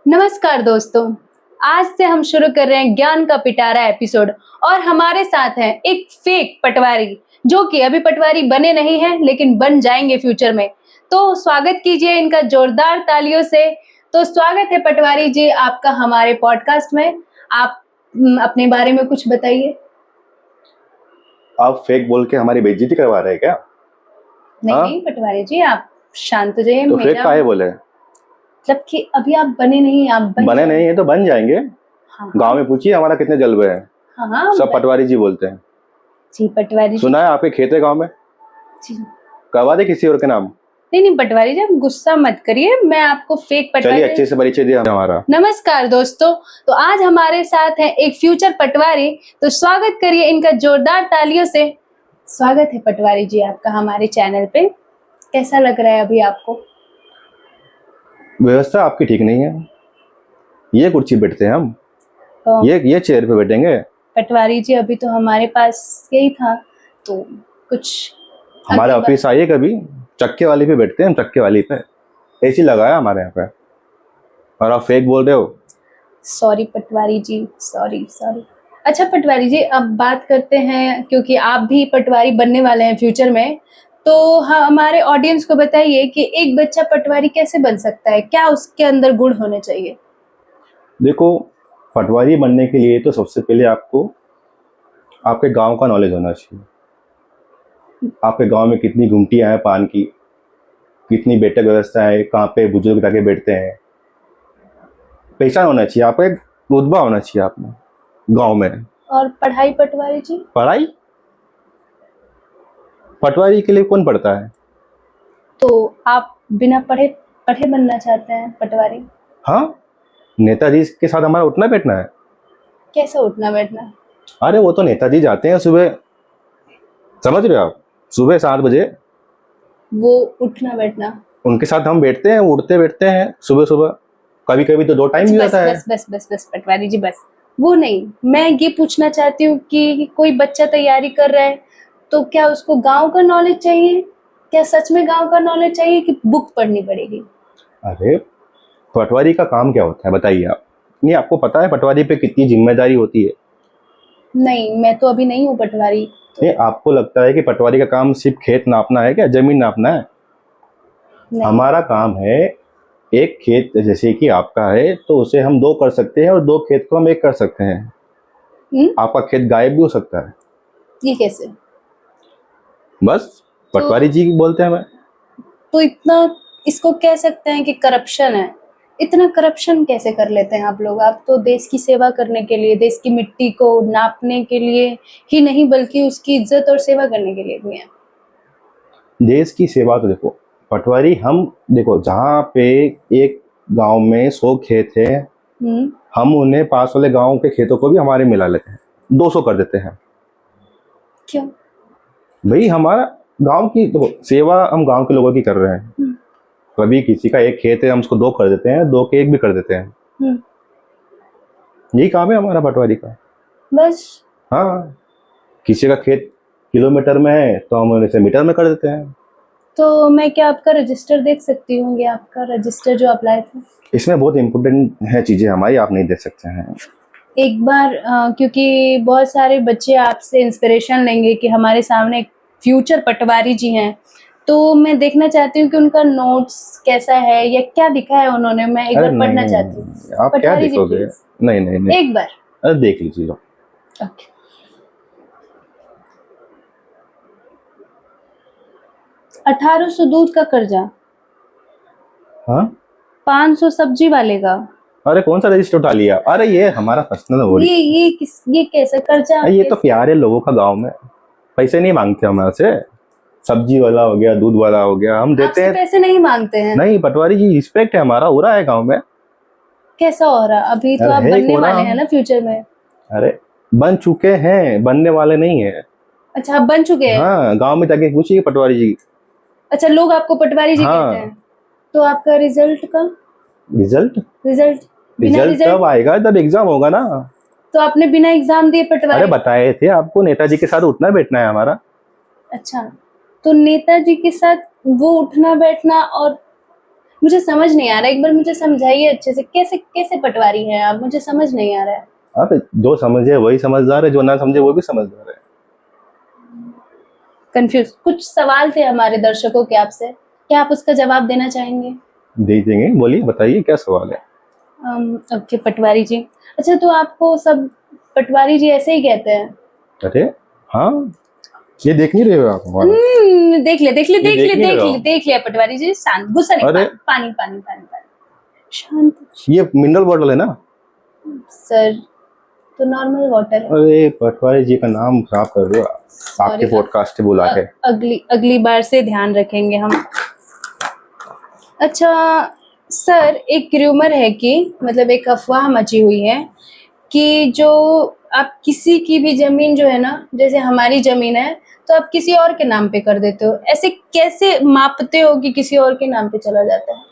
नमस्कार दोस्तों, आज से हम शुरू कर रहे हैं ज्ञान का पिटारा एपिसोड और हमारे साथ हैं एक फेक पटवारी जो कि अभी पटवारी बने नहीं हैं लेकिन बन जाएंगे फ्यूचर में। तो स्वागत कीजिए इनका जोरदार तालियों से। तो स्वागत है पटवारी जी आपका हमारे पॉडकास्ट में। आप अपने बारे में कुछ बताइए। आप फेक बोल के हमारी बेइज्जती करवा रहे हैं क्या? नहीं पटवारी जी आप शांत हो जाइए। तो फेक काहे बोले? मतलब कि अभी आप बने नहीं, आप बने नहीं है तो बन जाएंगे। हाँ। गांव में पूछिए हमारा कितने जलवे हैं। हाँ, सब पटवारी जी बोलते हैं। जी पटवारी सुना है आपके खेत है गांव में? जी करवा दे किसी और के नाम। नहीं पटवारी जी आप गुस्सा मत करिए, मैं आपको फेक पटवारी। चलिए अच्छे से परिचय दिया हमारा। नमस्कार दोस्तों, तो आज हमारे साथ है एक फ्यूचर पटवारी, तो स्वागत करिए इनका जोरदार तालियों से। स्वागत है पटवारी जी आपका हमारे चैनल पे। कैसा लग रहा है अभी आपको? व्यवस्था आपकी ठीक नहीं है। ये कुर्सी बैठते हैं हम, तो ये चेयर पे बैठेंगे। पटवारी जी अभी तो हमारे पास यही था, तो कुछ हमारे ऑफिस आइए कभी, चक्के वाली पे बैठते हैं हम। चक्के वाली पे एसी लगाया हमारे यहाँ पे, और आप फेक बोल रहे हो। सॉरी पटवारी जी, सॉरी। अच्छा पटवारी जी अब बात करते हैं, क्योंकि आप भी पटवारी बनने वाले हैं फ्यूचर में, तो हमारे ऑडियंस को बताइए कि एक बच्चा पटवारी कैसे बन सकता है, क्या उसके अंदर गुण होने चाहिए? देखो, पटवारी बनने के लिए तो सबसे पहले आपको आपके गांव का नॉलेज होना चाहिए। आपके गांव में कितनी गुमटियां हैं पान की, कितनी बैठक व्यवस्था है, कहाँ पे बुजुर्ग जाके बैठते हैं, पहचान होना चाहिए। आपका एक रुतबा होना चाहिए आप में गांव में। और पढ़ाई पटवारी जी? पढ़ाई पटवारी के लिए कौन पढ़ता है? तो आप बिना पढ़े पढ़े बनना चाहते हैं पटवारी? हाँ, नेताजी के साथ हमारा उठना बैठना है। कैसे उठना बैठना? अरे वो तो नेताजी जाते हैं सुबह, समझ रहे हो आप, सुबह 7 बजे। वो उठना बैठना उनके साथ हम बैठते हैं, उठते बैठते हैं सुबह सुबह। कभी कभी तो 2 टाइम भी होता है। बस पटवारी जी बस। वो नहीं, मैं ये पूछना चाहती हूँ कि कोई बच्चा तैयारी कर रहा है तो क्या उसको गांव का नॉलेज चाहिए? क्या सच में गांव का नॉलेज चाहिए कि बुक पढ़नी पड़ेगी? अरे पटवारी का काम क्या होता है बताइए आप। नहीं, आपको पता है पटवारी पे कितनी जिम्मेदारी होती है? नहीं, मैं तो अभी नहीं हूँ पटवारी। नहीं, आपको लगता है कि पटवारी का काम सिर्फ खेत नापना है क्या, जमीन नापना है? नहीं। हमारा काम है, एक खेत जैसे कि आपका है तो उसे हम 2 कर सकते हैं, और 2 खेत को हम 1 कर सकते हैं। आपका खेत गायब भी हो सकता है। ये कैसे? बस पटवारी जी बोलते हैं हमें। तो इतना इसको कह सकते हैं कि करप्शन है। इतना करप्शन कैसे कर लेते हैं आप लोग? आप तो देश की सेवा करने के लिए, देश की मिट्टी को नापने के लिए ही नहीं बल्कि उसकी इज्जत और सेवा करने के लिए भी है। देश की सेवा तो देखो, पटवारी हम देखो, जहाँ पे एक गांव में 100 खेत है, हम उन्हें पास वाले गांव के खेतों को भी हमारे मिला लेते हैं, 200 कर देते हैं। क्यों? भाई हमारा गांव की देखो सेवा हम गांव के लोगों की कर रहे हैं। कभी किसी का एक खेत है हम उसको 2 कर देते हैं, 2 के 1 भी कर देते हैं। यही काम है हमारा पटवारी का बस। हाँ, किसी का खेत किलोमीटर में है तो हम उसे मीटर में कर देते हैं। तो मैं क्या आपका रजिस्टर देख सकती हूँ? ये आपका रजिस्टर जो आप लाए थे। इसमें बहुत इम्पोर्टेंट है चीजें हमारी, आप नहीं देख सकते हैं। एक बार क्योंकि बहुत सारे बच्चे आपसे इंस्पिरेशन लेंगे कि हमारे सामने एक फ्यूचर पटवारी जी हैं, तो मैं देखना चाहती हूँ कि उनका नोट्स कैसा है या क्या लिखा है उन्होंने। मैं एक बार पढ़ना चाहती हूँ। आप क्या देखोगे? नहीं एक बार अरे देख लीजिए। ओके। 1800 दूध का कर्जा। हाँ, 500 सब्जी वाले का। अरे कौन सा रजिस्टर उठा लिया? अरे ये हमारा पर्सनल हो रही। ये कैसा कर्जा? ये तो प्यारे लोगों का गांव में, पैसे नहीं मांगते हमारे से। सब्जी वाला हो गया, दूध वाला हो गया, हम देते हैं। पैसे नहीं मांगते हैं? नहीं पटवारी जी, रिस्पेक्ट है हमारा, हो रहा है गांव में। कैसा हो रहा? अभी तो आप बनने वाले हैं ना फ्यूचर में। अरे बन चुके हैं, बनने वाले नहीं है। अच्छा आप बन चुके हैं? हाँ, गांव में जाके पूछिए पटवारी जी। अच्छा, लोग आपको पटवारी जी कहते हैं? तो आपका रिजल्ट का रिजल्ट कब आएगा? जब एग्जाम होगा ना। तो आपने बिना एग्जाम दिए पटवारी? अरे बताए थे आपको, नेताजी के साथ उठना बैठना है हमारा। अच्छा, तो नेताजी के साथ वो उठना बैठना, और मुझे समझ नहीं आ रहा, एक बार मुझे समझाइए अच्छे से, कैसे कैसे पटवारी हैं आप, मुझे समझ नहीं आ रहा है। अरे जो समझे वही समझदार है, जो ना समझे वो भी समझदार है। कंफ्यूज। कुछ सवाल थे हमारे दर्शकों के आपसे, क्या आप उसका जवाब देना चाहेंगे? दे देंगे, बोलिए, बताइए क्या सवाल है। ओके पटवारी जी। अच्छा, तो आपको सब पटवारी जी ऐसे ही कहते हैं? अरे हाँ, ये देख नहीं रहे हो आप हमारा? देख ले देख ले ये देख ले देख नहीं देख रहे ले हो? देख लिया पटवारी जी, शांत, गुस्सा नहीं, अरे पानी पानी पानी पानी, शांत। ये मिनरल बॉटल है ना? सर, तो नॉर्मल वाटर है। अरे पटवारी जी का नाम खराब कर रहे हो आप। आपके सॉरी, पॉडकास्ट पे बुला के। अगली अगली बार से ध्यान रखेंगे हम। अच्छा सर, एक र्यूमर है कि, मतलब एक अफवाह मची हुई है कि जो आप किसी की भी जमीन जो है ना, जैसे हमारी जमीन है तो आप किसी और के नाम पे कर देते हो, ऐसे कैसे मापते हो कि किसी और के नाम पे चला जाता है?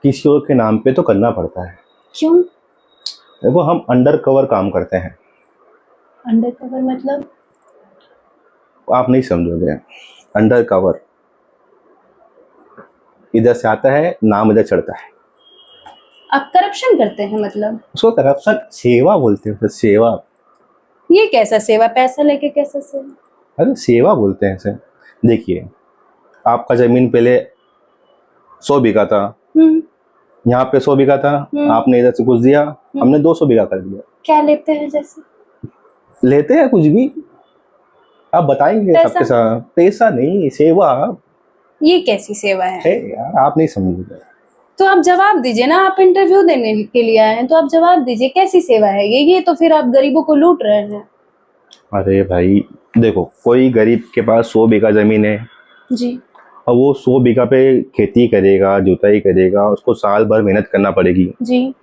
किसी और के नाम पे तो करना पड़ता है। क्यों? देखो हम अंडर कवर काम करते हैं। अंडर कवर मतलब? आप नहीं समझोगे। अंडर कवर इधर से आता है, नाम इधर चढ़ता है। आप करप्शन करते हैं मतलब? उसको करप्शन सेवा बोलते हैं, सेवा। ये कैसा सेवा, पैसा लेके कैसा सेवा? अरे सेवा बोलते हैं इसे। देखिए, आपका जमीन पहले 100 बीघा था, हम्म। यहाँ पे 100 बीघा था, आपने इधर से कुछ दिया, हमने 200 बीघा कर दिया। क्या लेते हैं जैसे? लेते हैं कुछ भी, आप बताएंगे पैसा? सबके साथ। पैसा नहीं, सेवा ये कैसी सेवा है? है यार, आप नहीं समझोगे। तो आप जवाब दीजिए ना, आप इंटरव्यू देने के लिए आए हैं तो आप जवाब दीजिए, कैसी सेवा है ये तो फिर आप गरीबों को लूट रहे हैं। अरे भाई देखो, कोई गरीब के पास 100 बीघा जमीन है जी। और वो 100 बीघा पे खेती करेगा, जुताई करेगा, उसको साल भर मेहनत करना पड़ेगी। जी।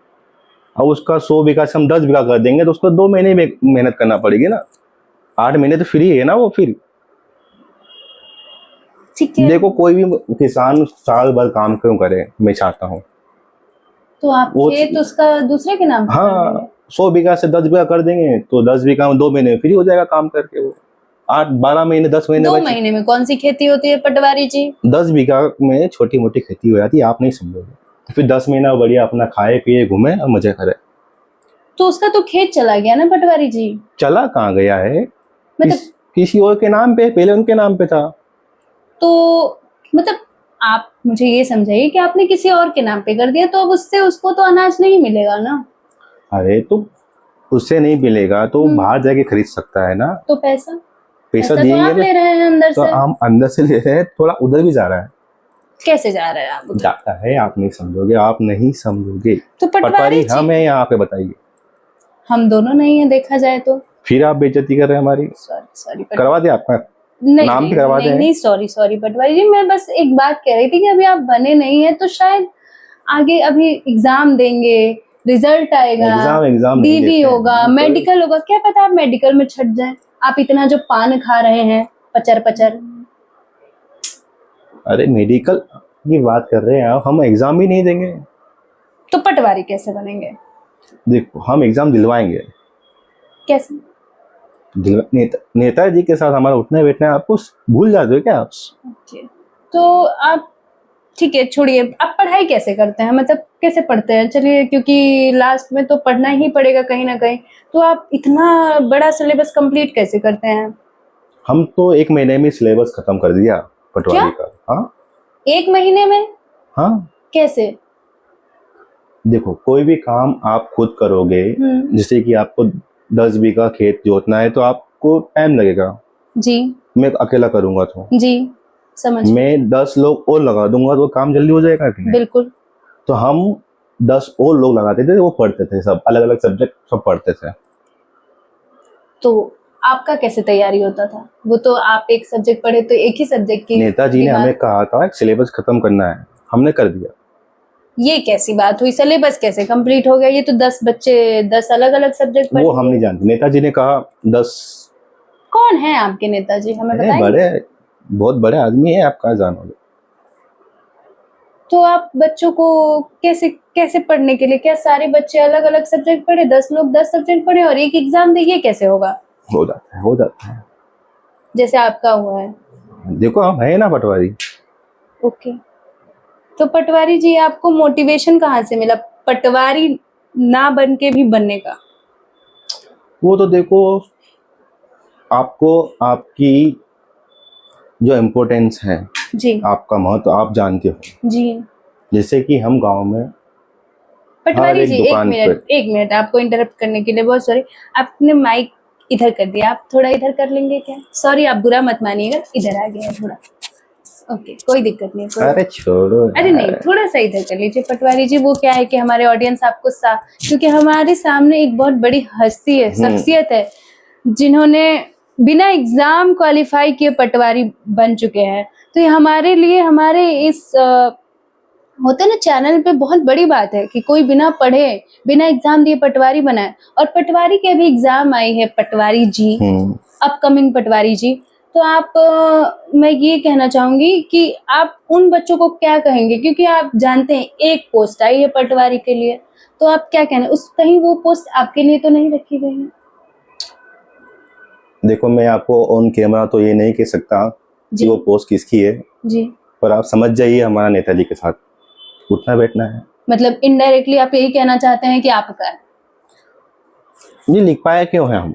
और उसका 100 बीघा से हम 10 बीघा कर देंगे तो उसको 2 महीने में मेहनत करना पड़ेगी ना। 8 महीने तो फ्री है ना वो फिर। ठीक है। देखो कोई भी किसान साल भर काम क्यों करे, मैं चाहता हूँ। तो आप वो खेत उसका दूसरे के नाम पे कर हाँ, देंगे? 100 बीघा से 10 बीघा कर देंगे तो 10 बीघा में 2 महीने में फ्री हो जाएगा काम करके वो। 8-12 महीने 10 महीने 2 बचे। महीने में कौन सी खेती होती है पटवारी जी? 10 बीघा में छोटी मोटी खेती हो जाती है, आप नहीं समझोगे। तो फिर 10 महीना बढ़िया अपना खाए पिए घूमे और मजे करे। तो उसका तो खेत चला गया ना पटवारी जी। चला कहाँ गया है? मतलब किसी और के नाम पे, पहले उनके नाम पे था। तो मतलब आप मुझे ये समझाइए कि आपने किसी और के नाम पे कर दिया, तो अब उससे उसको तो अनाज नहीं मिलेगा ना? अरे तो उससे नहीं मिलेगा तो बाहर जाके खरीद सकता है ना। तो पैसा? पैसा तो देंगे आप ले रहे हैं अंदर तो से। हम अंदर से ले रहे हैं, थोड़ा उधर भी जा रहा है। कैसे जा रहे हैं आप उधर? जाता है, आप नहीं समझोगे, आप नहीं समझोगे। तो पटवारी जी, हम है यहाँ पे, बताइए। हम दोनों नहीं है देखा जाए तो। फिर आप बेइज्जती कर रहे हैं हमारी। सॉरी सॉरी करवा दे आपका नहीं नाम नहीं भी करवा नहीं दे। नहीं, सॉरी सॉरी पटवारी जी, मैं बस एक बात कह रही थी कि अभी आप बने नहीं है तो शायद आगे अभी एग्जाम देंगे, रिजल्ट आएगा, एग्जाम नहीं डीवी देते हैं। होगा, मेडिकल होगा, क्या पता आप मेडिकल में छट जाए। आप इतना जो पान खा रहे हैं पचर पचर। अरे मेडिकल की बात कर रहे हैं, हम एग्जाम ही नहीं देंगे। तो पटवारी कैसे बनेंगे? देखो हम एग्जाम दिलवाएंगे। कैसे? नेताजी के साथ हमारा उठना बैठना है, आपको भूल जाते हो क्या आप? ओके, तो आप, ठीक है छोड़िए, आप पढ़ाई कैसे करते हैं, मतलब कैसे पढ़ते हैं? चलिए, क्योंकि लास्ट में तो पढ़ना ही पड़ेगा कहीं ना कहीं, तो आप इतना बड़ा सिलेबस कंप्लीट कैसे करते हैं? हम तो 1 महीने में सिलेबस खत्म कर दिया पटवारी का। हाँ 1 महीने में? हाँ। कैसे? देखो कोई भी काम आप खुद करोगे, जैसे कि आपको 10 बीघा खेत जोतना है तो आपको टाइम लगेगा। जी। मैं अकेला करूंगा तो जी समझ। मैं 10 लोग और लगा दूंगा तो काम जल्दी हो जाएगा कि नहीं? बिल्कुल। तो हम 10 और लोग लगाते थे, वो पढ़ते थे, सब अलग अलग सब्जेक्ट सब पढ़ते थे। तो आपका कैसे तैयारी होता था? वो तो आप एक सब्जेक्ट पढ़े तो एक ही सब्जेक्ट की नेताजी ने हमें कहा था सिलेबस खत्म करना है, हमने कर दिया। ये कैसी बात हुई, सिलेबस कैसे कंप्लीट हो गया? ये तो 10 बच्चे 10 अलग अलग सब्जेक्ट वो हम नहीं जानते, नेताजी ने कहा 10। कौन है आपके नेताजी, हमें बताएंगे? बड़े, बहुत बड़े आदमी है, आप कहाँ जानोगे। तो आप बच्चों को कैसे कैसे पढ़ने के लिए, क्या सारे बच्चे अलग अलग सब्जेक्ट पढ़े, 10 लोग 10 सब्जेक्ट पढ़े और एक एग्जाम दे, ये कैसे होगा? हो जाता है जैसे आपका हुआ है। देखो हम है ना पटवारी। ओके, तो पटवारी जी आपको मोटिवेशन कहाँ से मिला पटवारी ना बन के भी बनने का? वो तो देखो, आपको आपकी जो इम्पोर्टेंस है, जी आपका महत्व आप जानते हो। जी। जैसे कि हम गांव में हर पटवारी एक जी दुकान पर, एक मिनट आपको इंटरप्ट करने के लिए बहुत सॉरी। आपने माइक इधर कर दिया, आप थोड़ा इधर कर लेंगे क्या? सॉरी, आप बुरा मत मानिएगा, इधर आ गया थोड़ा। ओके, कोई दिक्कत नहीं, कोई अरे छोड़ो अरे नहीं, यार। थोड़ा सा इधर कर लीजिए पटवारी जी। वो क्या है कि हमारे ऑडियंस आपको क्योंकि हमारे सामने एक बहुत बड़ी हस्ती है, शख्सियत है, जिन्होंने बिना एग्जाम क्वालिफाई किए पटवारी बन चुके हैं। तो ये हमारे लिए, हमारे इस होता है ना चैनल पे बहुत बड़ी बात है कि कोई बिना पढ़े बिना एग्जाम दिए पटवारी बना है। और पटवारी के भी एग्जाम आई है पटवारी जी, अपकमिंग पटवारी जी। तो आप मैं ये कहना चाहूंगी कि आप उन बच्चों को क्या कहेंगे, क्योंकि आप जानते हैं एक पोस्ट आई है पटवारी के लिए, तो आप क्या कहना, उस कहीं वो पोस्ट आपके लिए तो नहीं रखी गई है? देखो, मैं आपको ऑन कैमरा तो ये नहीं कह सकता कि जी वो पोस्ट किसकी है, जी। पर आप समझ जाइए हमारा नेताजी के साथ उठना बैठना है। मतलब इनडायरेक्टली आप यही कहना चाहते हैं कि आपका है? ये लिख पाया क्यों है हम?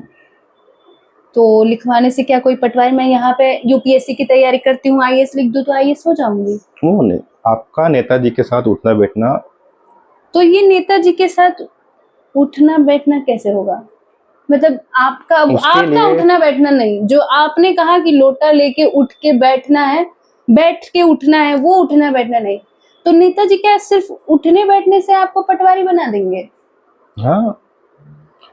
तो लिखवाने से क्या कोई पटवारी, मैं यहाँ पे यूपीएससी की तैयारी करती हूँ, आईएएस लिख दूं तो आईएएस हो जाऊंगी? क्यों नहीं? आपका नेताजी के साथ उठना बैठना, तो ये नेताजी के साथ उठना बैठना कैसे होगा? मतलब आपका उसके आपका लिए उठना बैठना नहीं, जो आपने कहा कि लोटा लेके उठ के बैठना है, बैठ के उठना है, वो उठना बैठना नहीं। तो नेताजी क्या सिर्फ उठने बैठने से आपको पटवारी बना देंगे? हाँ,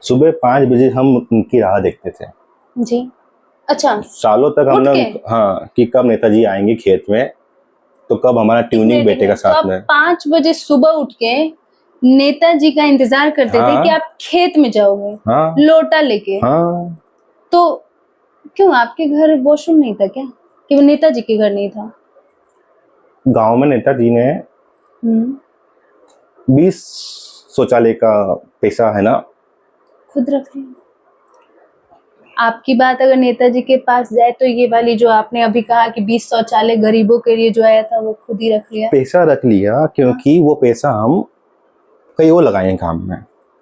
सुबह 5 बजे हम उनकी राह देखते थे जी। अच्छा, सालों तक उठ हमने के? हाँ, कि कब नेताजी आएंगे खेत में, तो कब हमारा ट्यूनिंग बैठेगा तो साथ आप में। 5 बजे सुबह उठ के नेताजी का इंतजार करते थे कि हाँ आप खेत में जाओगे हाँ लोटा लेके? हाँ। तो क्यों आपके घर वॉशरूम नहीं था क्या, कि वो नेताजी के घर नहीं था? गांव में नेताजी ने हम्म 20 शौचालय का पैसा है ना। खुद रख लिया। आपकी बात अगर नेताजी के पास जाए तो ये वाली जो आपने अभी कहा कि 20 शौचालय गरीबों के लिए जो आया था वो खुद ही रख लिया? पैसा रख लिया क्योंकि वो पैसा हम कहीं और लगाएंगे काम में।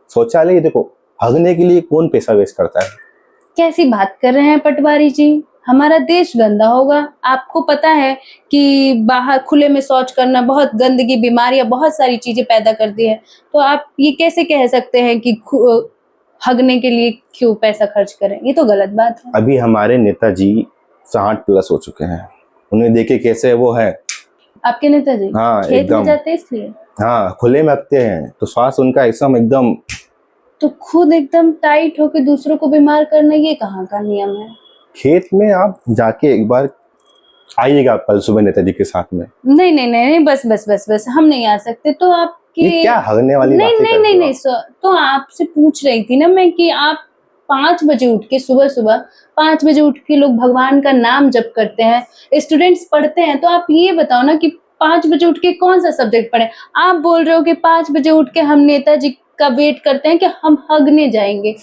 शौचालय देखो, हगने के लिए कौन पैसा वेस्ट करता है? कैसी बात कर रहे हैं पटवारी जी? हमारा देश गंदा होगा? आपको पता है कि बाहर खुले में शौच करना बहुत गंदगी, बीमारियां, बहुत सारी चीजें पैदा करती है। तो आप ये कैसे कह सकते हैं कि हगने के लिए क्यों पैसा खर्च करें? ये तो गलत बात है। अभी हमारे नेताजी 60+ हो चुके हैं, उन्हें देखे कैसे वो है। आपके नेताजी हाँ खेत में एकदम। जाते हैं इसलिए? हाँ, खुले में रखते हैं तो श्वास उनका एकदम। तो खुद एकदम टाइट होके दूसरों को बीमार करना, ये कहाँ का नियम है? खेत में आप जाके एक बार आइएगा कल सुबह नेताजी के साथ में। नहीं नहीं नहीं नहीं, बस बस बस बस, हम नहीं आ सकते। तो आपके ये क्या हगने वाली नहीं बातें नहीं कर नहीं रहे हो नहीं आप? सर, तो आपसे पूछ रही थी ना मैं कि आप 5 बजे उठ के, सुबह सुबह 5 बजे उठ के लोग भगवान का नाम जप करते हैं, स्टूडेंट्स पढ़ते हैं। तो आप ये बताओ ना कि 5 बजे उठ के कौन सा सब्जेक्ट पढ़े? आप बोल रहे हो कि 5 बजे उठ के हम नेताजी का वेट करते हैं कि हम हगने जाएंगे।